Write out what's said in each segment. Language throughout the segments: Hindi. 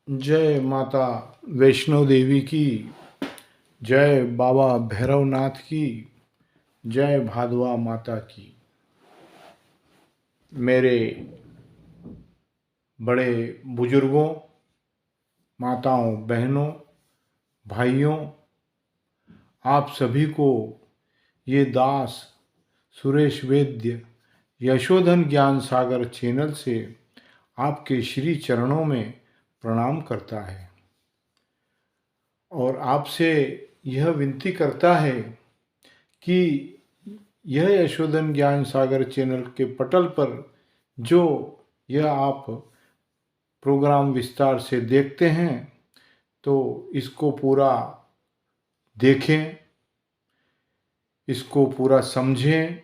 जय माता वैष्णो देवी की, जय बाबा भैरवनाथ की, जय भादवा माता की। मेरे बड़े बुजुर्गों, माताओं, बहनों, भाइयों, आप सभी को ये दास सुरेश वैद्य यशोधन ज्ञान सागर चैनल से आपके श्री चरणों में प्रणाम करता है और आपसे यह विनती करता है कि यह यशोधन ज्ञान सागर चैनल के पटल पर जो यह आप प्रोग्राम विस्तार से देखते हैं तो इसको पूरा देखें, इसको पूरा समझें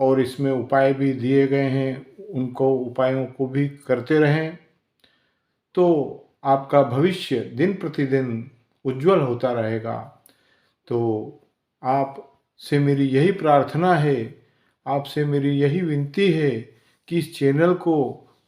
और इसमें उपाय भी दिए गए हैं, उनको उपायों को भी करते रहें तो आपका भविष्य दिन प्रतिदिन उज्जवल होता रहेगा। तो आपसे मेरी यही प्रार्थना है, आपसे मेरी यही विनती है कि इस चैनल को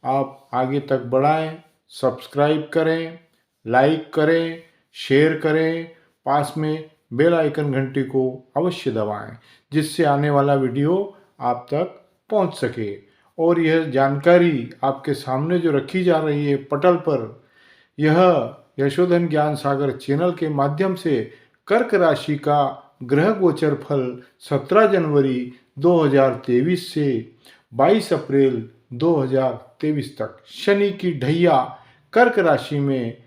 आप आगे तक बढ़ाएं, सब्सक्राइब करें, लाइक करें, शेयर करें, पास में बेल आइकन घंटी को अवश्य दबाएं जिससे आने वाला वीडियो आप तक पहुंच सके। और यह जानकारी आपके सामने जो रखी जा रही है पटल पर, यह यशोधन ज्ञान सागर चैनल के माध्यम से कर्क राशि का ग्रह गोचर फल 17 जनवरी 2023 से 22 अप्रैल 2023 तक शनि की ढैया कर्क राशि में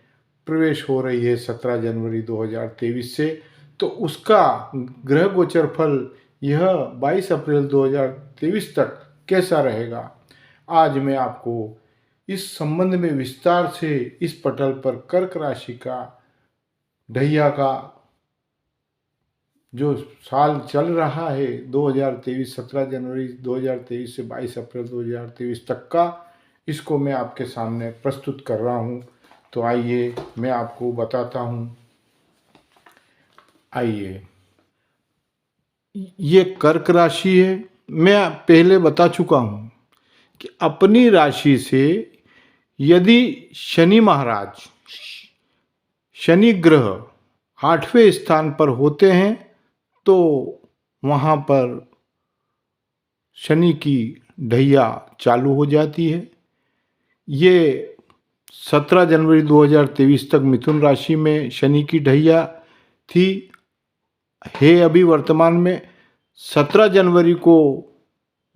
प्रवेश हो रही है 17 जनवरी 2023 से, तो उसका ग्रह गोचर फल यह 22 अप्रैल 2023 तक कैसा रहेगा, आज मैं आपको इस संबंध में विस्तार से इस पटल पर कर्क राशि का ढैया का जो साल चल रहा है 2023, 17 जनवरी 2023 से 22 अप्रैल 2023 तक का, इसको मैं आपके सामने प्रस्तुत कर रहा हूँ। तो आइए मैं आपको बताता हूँ। आइए, ये कर्क राशि है। मैं पहले बता चुका हूँ कि अपनी राशि से यदि शनि महाराज, शनि ग्रह 8वें स्थान पर होते हैं तो वहाँ पर शनि की ढैया चालू हो जाती है। ये 17 जनवरी 2023 तक मिथुन राशि में शनि की ढैया थी, है अभी वर्तमान में। 17 जनवरी को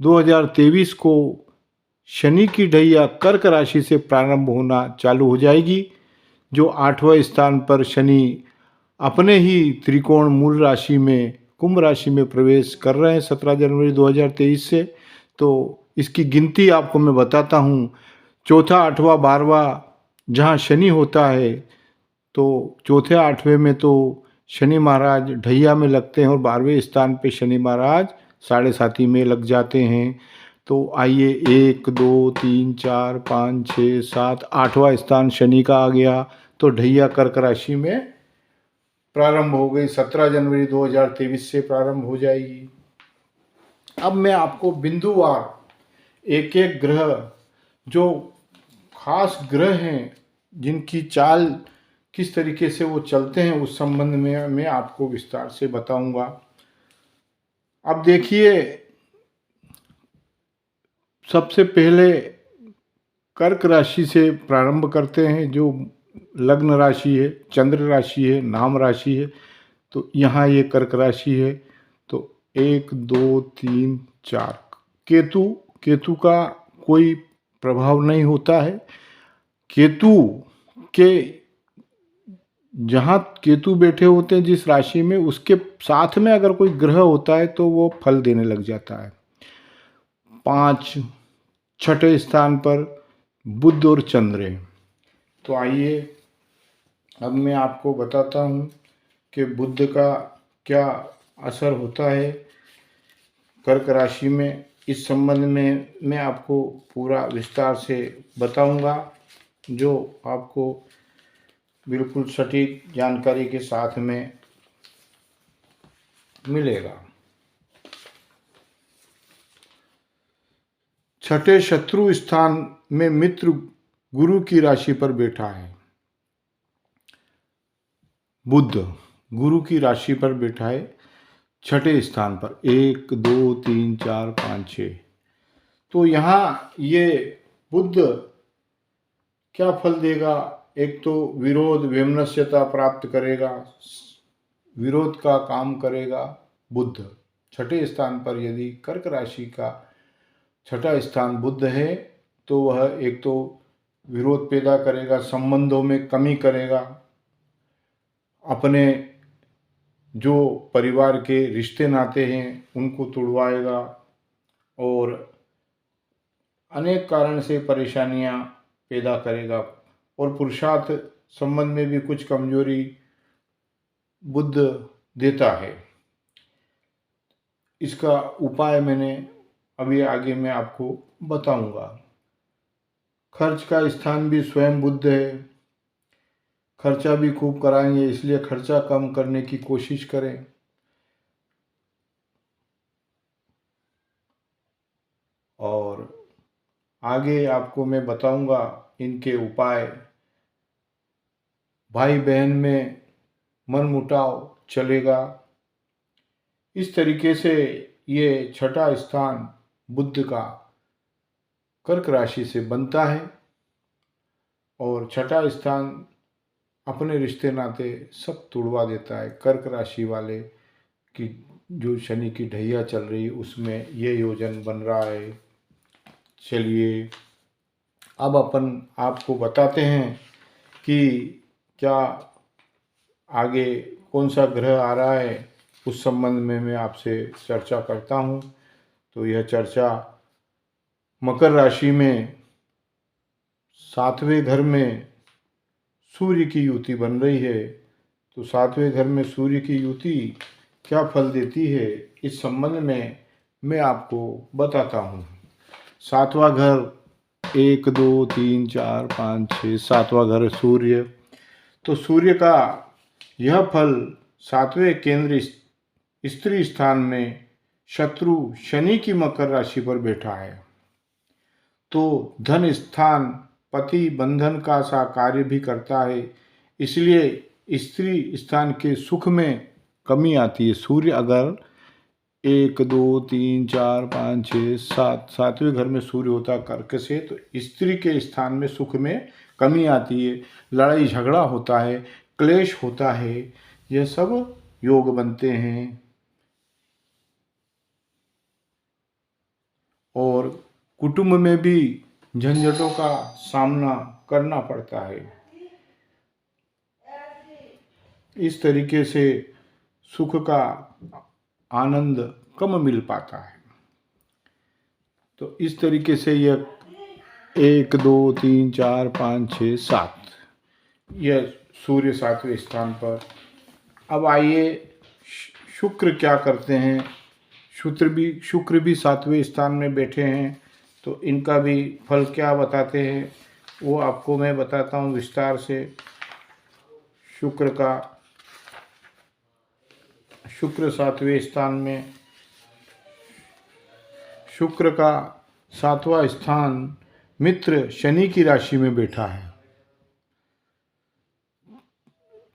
2023 को शनि की ढैया कर्क राशि से प्रारंभ होना चालू हो जाएगी, जो 8वें स्थान पर शनि अपने ही त्रिकोण मूल राशि में कुंभ राशि में प्रवेश कर रहे हैं 17 जनवरी 2023 से। तो इसकी गिनती आपको मैं बताता हूँ। चौथा, आठवां, 12वां जहाँ शनि होता है तो चौथे 8वें में तो शनि महाराज ढैया में लगते हैं और 12वें स्थान पे शनि महाराज 7.5 में लग जाते हैं। तो आइए, 1 2 3 4 5 6 7 8वां स्थान शनि का आ गया, तो ढैया कर्क राशि में प्रारंभ हो गई, 17 जनवरी 2023 से प्रारंभ हो जाएगी। अब मैं आपको बिंदुवार एक एक ग्रह, जो खास ग्रह हैं जिनकी चाल किस तरीके से वो चलते हैं, उस संबंध में मैं आपको विस्तार से बताऊंगा। अब देखिए, सबसे पहले कर्क राशि से प्रारंभ करते हैं, जो लग्न राशि है, चंद्र राशि है, नाम राशि है। तो यहाँ ये कर्क राशि है। तो 1 2 3 4 केतु, केतु का कोई प्रभाव नहीं होता है। केतु के जहाँ केतु बैठे होते हैं जिस राशि में, उसके साथ में अगर कोई ग्रह होता है तो वो फल देने लग जाता है। 5 छठे स्थान पर बुध और चंद्र हैं। तो आइए, अब मैं आपको बताता हूँ कि बुध का क्या असर होता है कर्क राशि में। इस संबंध में मैं आपको पूरा विस्तार से बताऊंगा, जो आपको बिल्कुल सटीक जानकारी के साथ में मिलेगा। छठे शत्रु स्थान में मित्र गुरु की राशि पर बैठा है। बुध गुरु की राशि पर बैठा है, छठे स्थान पर, 1 2 3 4 5 6। तो यहाँ ये बुध क्या फल देगा? एक तो विरोध वैमनस्यता प्राप्त करेगा, विरोध का काम करेगा बुध। छठे स्थान पर यदि कर्क राशि का छठा स्थान बुध है तो वह एक तो विरोध पैदा करेगा, संबंधों में कमी करेगा, अपने जो परिवार के रिश्ते नाते हैं उनको तुड़वाएगा और अनेक कारण से परेशानियां पैदा करेगा। और पुरुषार्थ संबंध में भी कुछ कमजोरी बुध देता है। इसका उपाय मैंने अभी आगे मैं आपको बताऊंगा। खर्च का स्थान भी स्वयं बुध है, खर्चा भी खूब कराएंगे, इसलिए खर्चा कम करने की कोशिश करें। और आगे आपको मैं बताऊंगा इनके उपाय। भाई बहन में मनमुटाव चलेगा। इस तरीके से ये छठा स्थान बुध का कर्क राशि से बनता है और छठा स्थान अपने रिश्ते नाते सब तुड़वा देता है। कर्क राशि वाले की जो शनि की ढैया चल रही है उसमें ये योजन बन रहा है। चलिए अब अपन आपको बताते हैं कि क्या आगे कौन सा ग्रह आ रहा है, उस संबंध में मैं आपसे चर्चा करता हूँ। तो यह चर्चा मकर राशि में 7वें घर में सूर्य की युति बन रही है। तो 7वें घर में सूर्य की युति क्या फल देती है, इस संबंध में मैं आपको बताता हूँ। 7वां घर 1 2 3 4 5 6, 7वां घर सूर्य। तो सूर्य का यह फल 7वें केंद्र स्त्री स्थान में शत्रु शनि की मकर राशि पर बैठा है। तो धन स्थान पति बंधन का सा कार्य भी करता है, इसलिए स्त्री स्थान के सुख में कमी आती है। सूर्य अगर 1 2 3 4 5 6 7, 7वें घर में सूर्य होता कर्क से, तो स्त्री के स्थान में सुख में कमी आती है, लड़ाई झगड़ा होता है, क्लेश होता है, यह सब योग बनते हैं। और कुटुंब में भी झंझटों का सामना करना पड़ता है। इस तरीके से सुख का आनंद कम मिल पाता है। तो इस तरीके से यह 1 2 3 4 5 6 7, यह सूर्य 7वें स्थान पर। अब आइए शुक्र क्या करते हैं। शुक्र भी 7वें स्थान में बैठे हैं, तो इनका भी फल क्या बताते हैं वो आपको मैं बताता हूँ विस्तार से। शुक्र 7वें स्थान में, शुक्र का 7वां स्थान मित्र शनि की राशि में बैठा है।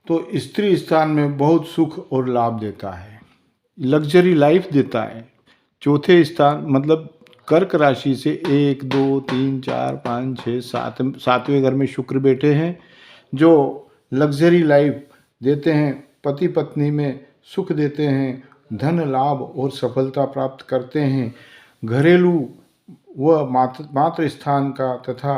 तो स्त्री स्थान में बहुत सुख और लाभ देता है, लग्जरी लाइफ देता है। चौथे स्थान मतलब कर्क राशि से 1 2 3 4 5 6 7, 7वें घर में शुक्र बैठे हैं, जो लग्जरी लाइफ देते हैं, पति पत्नी में सुख देते हैं, धन लाभ और सफलता प्राप्त करते हैं। घरेलू व मातृ स्थान का तथा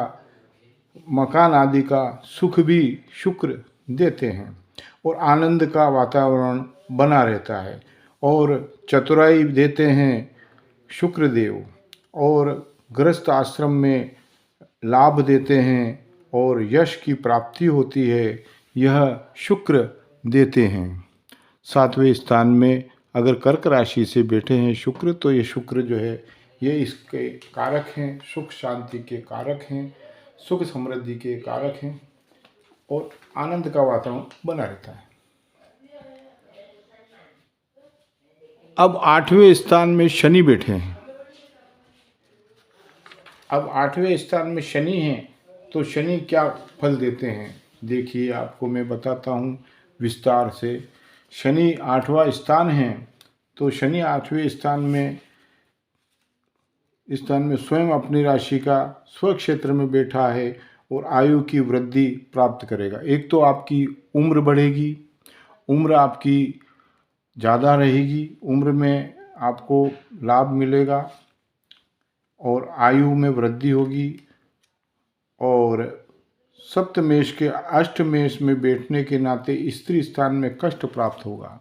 मकान आदि का सुख भी शुक्र देते हैं और आनंद का वातावरण बना रहता है। और चतुराई देते हैं शुक्र देव, और गृहस्थ आश्रम में लाभ देते हैं और यश की प्राप्ति होती है, यह शुक्र देते हैं। 7वें स्थान में अगर कर्क राशि से बैठे हैं शुक्र, तो ये शुक्र जो है ये इसके कारक हैं, सुख शांति के कारक हैं, सुख समृद्धि के कारक हैं और आनंद का वातावरण बना रहता है। अब 8वें स्थान में शनि बैठे हैं। अब 8वें स्थान में शनि हैं, तो शनि क्या फल देते हैं देखिए, आपको मैं बताता हूँ। विस्तार से। शनि 8वां स्थान है, तो शनि 8वें स्थान में स्वयं अपनी राशि का स्व क्षेत्र में बैठा है और आयु की वृद्धि प्राप्त करेगा। एक तो आपकी उम्र बढ़ेगी, उम्र आपकी ज़्यादा रहेगी, उम्र में आपको लाभ मिलेगा और आयु में वृद्धि होगी। और सप्तमेश के अष्टमेश में बैठने के नाते स्त्री स्थान में कष्ट प्राप्त होगा।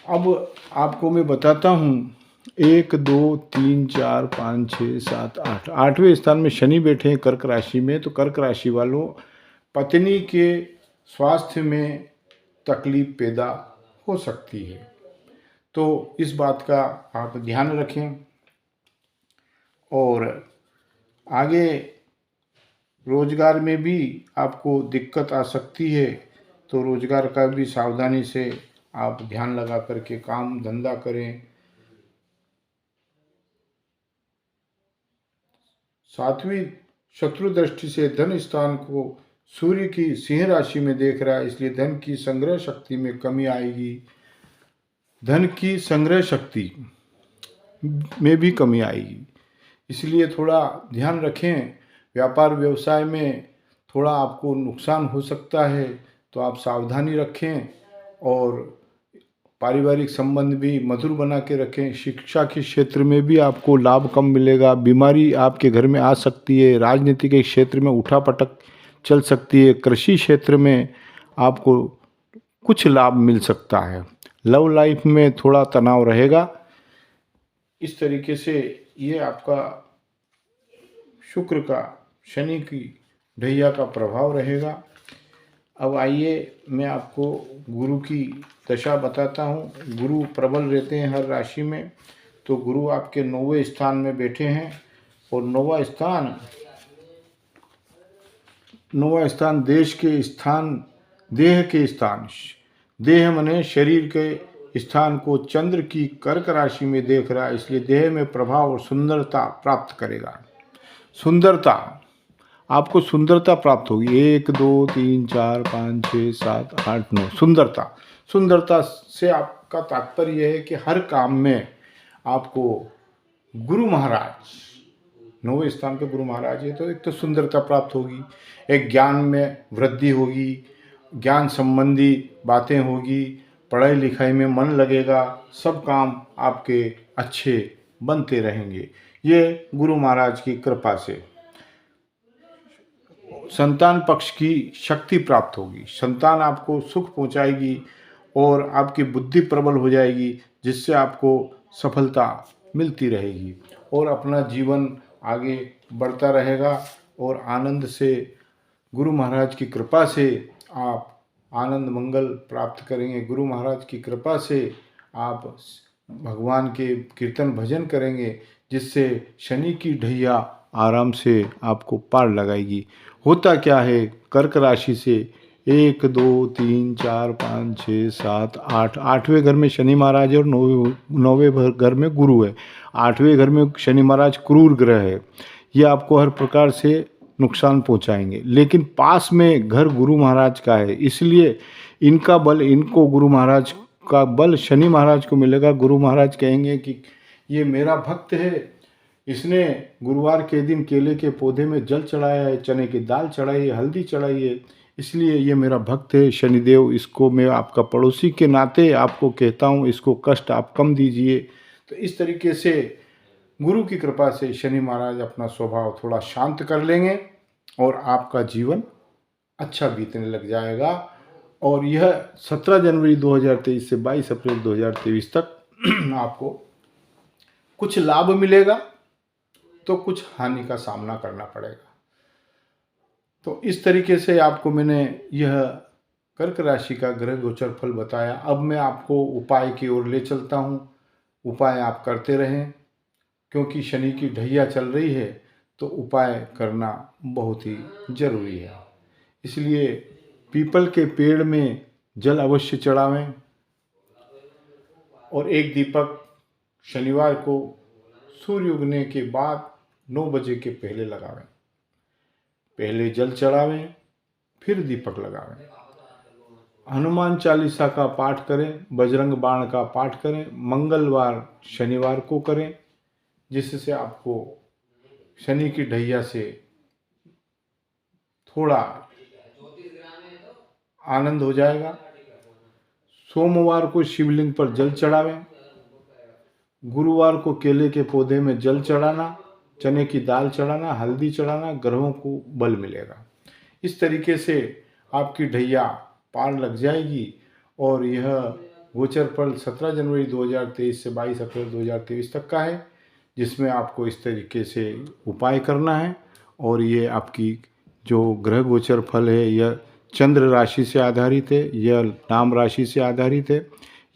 अब आपको मैं बताता हूँ, 1 2 3 4 5 6 7 8, 8वें स्थान में शनि बैठे हैं कर्क राशि में। तो कर्क राशि वालों, पत्नी के स्वास्थ्य में तकलीफ पैदा हो सकती है, तो इस बात का आप ध्यान रखें। और आगे रोजगार में भी आपको दिक्कत आ सकती है, तो रोजगार का भी सावधानी से आप ध्यान लगा करके काम धंधा करें। 7वीं शत्रु दृष्टि से धन स्थान को सूर्य की सिंह राशि में देख रहा है, इसलिए धन की संग्रह शक्ति में कमी आएगी। धन की संग्रह शक्ति में भी कमी आएगी, इसलिए थोड़ा ध्यान रखें। व्यापार व्यवसाय में थोड़ा आपको नुकसान हो सकता है, तो आप सावधानी रखें। और पारिवारिक संबंध भी मधुर बना के रखें। शिक्षा के क्षेत्र में भी आपको लाभ कम मिलेगा, बीमारी आपके घर में आ सकती है। राजनीति के क्षेत्र में उठापटक चल सकती है। कृषि क्षेत्र में आपको कुछ लाभ मिल सकता है। लव लाइफ में थोड़ा तनाव रहेगा। इस तरीके से ये आपका शुक्र का, शनि की ढैया का प्रभाव रहेगा। अब आइए मैं आपको गुरु की दशा बताता हूँ। गुरु प्रबल रहते हैं हर राशि में, तो गुरु आपके 9वें स्थान में बैठे हैं। और 9वां स्थान देश के स्थान, देह के स्थान, देह मने शरीर के स्थान को चंद्र की कर्क राशि में देख रहा है, इसलिए देह में प्रभाव और सुंदरता प्राप्त करेगा। सुंदरता, आपको सुंदरता प्राप्त होगी। 1 2 3 4 5 6 7 8 9, सुंदरता से आपका तात्पर्य यह है कि हर काम में आपको गुरु महाराज, 9वें स्थान पे गुरु महाराज है, तो एक तो सुंदरता प्राप्त होगी, एक ज्ञान में वृद्धि होगी, ज्ञान संबंधी बातें होगी, पढ़ाई लिखाई में मन लगेगा, सब काम आपके अच्छे बनते रहेंगे, ये गुरु महाराज की कृपा से। संतान पक्ष की शक्ति प्राप्त होगी, संतान आपको सुख पहुंचाएगी और आपकी बुद्धि प्रबल हो जाएगी, जिससे आपको सफलता मिलती रहेगी और अपना जीवन आगे बढ़ता रहेगा। और आनंद से, गुरु महाराज की कृपा से आप आनंद मंगल प्राप्त करेंगे। गुरु महाराज की कृपा से आप भगवान के कीर्तन भजन करेंगे, जिससे शनि की ढैया आराम से आपको पार लगाएगी। होता क्या है, कर्क राशि से 1 2 3 4 5 6 7 8, 8वें घर में शनि महाराज है और 9वें घर में गुरु है। 8वें घर में शनि महाराज क्रूर ग्रह है, ये आपको हर प्रकार से नुकसान पहुंचाएंगे। लेकिन पास में घर गुरु महाराज का है, इसलिए इनका बल, इनको गुरु महाराज का बल शनि महाराज को मिलेगा। गुरु महाराज कहेंगे कि ये मेरा भक्त है, इसने गुरुवार के दिन केले के पौधे में जल चढ़ाया है, चने की दाल चढ़ाई है, हल्दी चढ़ाई है, इसलिए ये मेरा भक्त है शनिदेव। इसको मैं आपका पड़ोसी के नाते आपको कहता हूँ, इसको कष्ट आप कम दीजिए। तो इस तरीके से गुरु की कृपा से शनि महाराज अपना स्वभाव थोड़ा शांत कर लेंगे और आपका जीवन अच्छा बीतने लग जाएगा। और यह 17 जनवरी 2023 से 22 अप्रैल 2023 तक आपको कुछ लाभ मिलेगा तो कुछ हानि का सामना करना पड़ेगा। तो इस तरीके से आपको मैंने यह कर्क राशि का ग्रह गोचर फल बताया। अब मैं आपको उपाय की ओर ले चलता हूँ। उपाय आप करते रहें, क्योंकि शनि की ढैया चल रही है, तो उपाय करना बहुत ही जरूरी है। इसलिए पीपल के पेड़ में जल अवश्य चढ़ावें और एक दीपक शनिवार को सूर्य उगने के बाद 9 बजे के पहले लगावें। पहले जल चढ़ावें, फिर दीपक लगावें। हनुमान चालीसा का पाठ करें, बजरंग बाण का पाठ करें, मंगलवार शनिवार को करें, जिससे आपको शनि की ढैया से थोड़ा आनंद हो जाएगा। सोमवार को शिवलिंग पर जल चढ़ावें। गुरुवार को केले के पौधे में जल चढ़ाना, चने की दाल चढ़ाना, हल्दी चढ़ाना, ग्रहों को बल मिलेगा। इस तरीके से आपकी ढैया पार लग जाएगी और यह गोचर फल 17 जनवरी 2023 से 22 अप्रैल 2023 तक का है, जिसमें आपको इस तरीके से उपाय करना है। और ये आपकी जो ग्रह गोचर फल है यह चंद्र राशि से आधारित है, यह नाम राशि से आधारित है,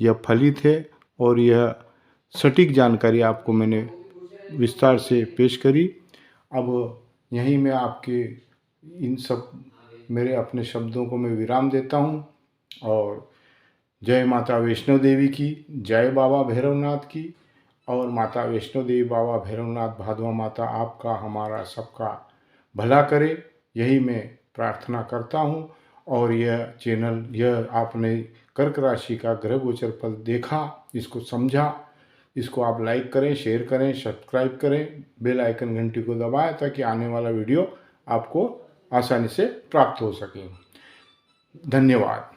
यह फलित है और यह सटीक जानकारी आपको मैंने विस्तार से पेश करी। अब यहीं मैं आपके इन सब मेरे अपने शब्दों को मैं विराम देता हूँ और जय माता वैष्णो देवी की, जय बाबा भैरवनाथ की। और माता वैष्णो देवी, बाबा भैरवनाथ, भादवा माता आपका हमारा सबका भला करे, यही मैं प्रार्थना करता हूँ। और यह चैनल, यह आपने कर्क राशि का ग्रह गोचर फल देखा, इसको समझा, इसको आप लाइक करें, शेयर करें, सब्सक्राइब करें, बेल आइकन घंटी को दबाएं ताकि आने वाला वीडियो आपको आसानी से प्राप्त हो सके। धन्यवाद।